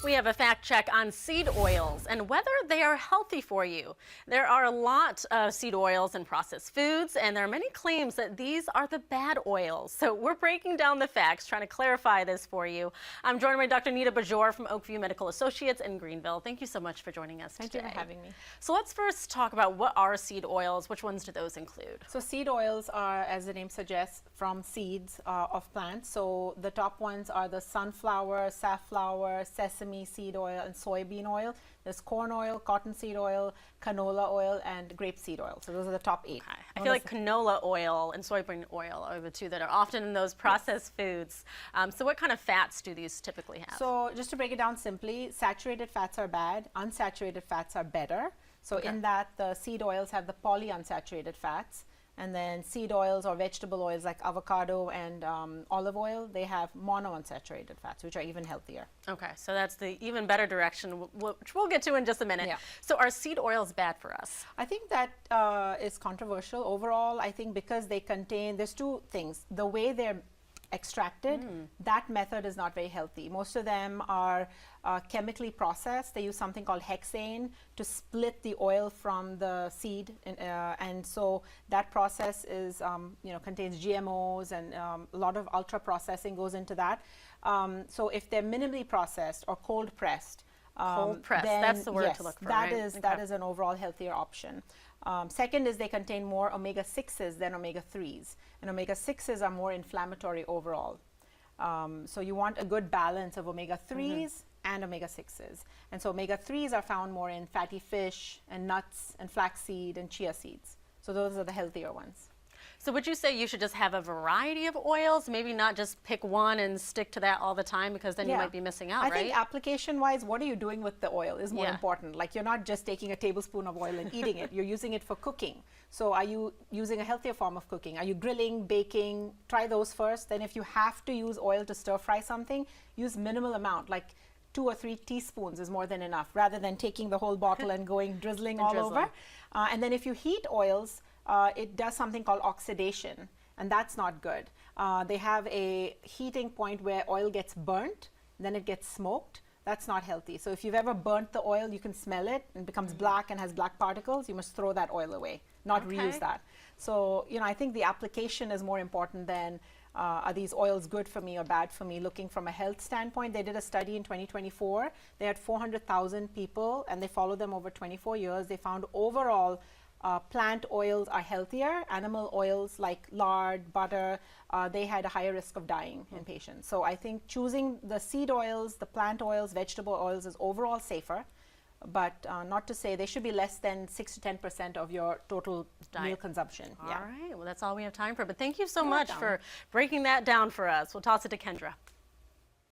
We have a fact check on seed oils and whether they are healthy for you. There are a lot of seed oils in processed foods, and there are many claims that these are the bad oils. So we're breaking down the facts, trying to clarify this for you. I'm joined by Dr. Nita Bijoor from Oakview Medical Associates in Greenville. Thank you so much for joining us today. Thank you for having me. So let's first talk about what are seed oils. Which ones do those include? So seed oils are, as the name suggests, from seeds of plants. So the top ones are the sunflower, safflower, sesame seed oil, and soybean oil. There's corn oil, cottonseed oil, canola oil, and grapeseed oil. So those are the top 8. Okay. I feel like canola oil and soybean oil are the two that are often in those processed foods. So what kind of fats do these typically have? So just to break it down simply, saturated fats are bad, unsaturated fats are better. So in that, the seed oils have the polyunsaturated fats. And then seed oils or vegetable oils like avocado and olive oil, they have monounsaturated fats, which are even healthier. Okay, so that's the even better direction, which we'll get to in just a minute. Yeah. So are seed oils bad for us? I think that is controversial. Overall, I think because they contain, there's two things. The way they're extracted, that method is not very healthy. Most of them are chemically processed. They use something called hexane to split the oil from the seed, and so that process is contains GMOs, and a lot of ultra processing goes into that. So if they're minimally processed or cold pressed, cold pressed, that's the word to look for. That is that is an overall healthier option. Second is they contain more omega-6s than omega-3s, and omega-6s are more inflammatory overall. So you want a good balance of omega-3s and omega-6s. And so omega-3s are found more in fatty fish and nuts and flaxseed and chia seeds. So those are the healthier ones. So would you say you should just have a variety of oils, maybe not just pick one and stick to that all the time, because then you might be missing out, I think application-wise, what are you doing with the oil is more important. Like, you're not just taking a tablespoon of oil and eating it. You're using it for cooking. So are you using a healthier form of cooking? Are you grilling, baking? Try those first. Then if you have to use oil to stir fry something, use minimal amount, like 2 or 3 teaspoons is more than enough, rather than taking the whole bottle and going drizzling all over. And then if you heat oils, it does something called oxidation, and that's not good. They have a heating point where oil gets burnt, then it gets smoked. That's not healthy. So if you've ever burnt the oil, you can smell it and it becomes black and has black particles. You must throw that oil away, not reuse that. So, I think the application is more important than are these oils good for me or bad for me. Looking from a health standpoint, they did a study in 2024. They had 400,000 people, and they followed them over 24 years. They found overall plant oils are healthier. Animal oils like lard, butter, they had a higher risk of dying in patients. So I think choosing the seed oils, the plant oils, vegetable oils is overall safer, but not to say they should be less than 6 to 10% of your total meal consumption. All right, well, that's all we have time for, but thank you so much for breaking that down for us. We'll toss it to Kendra.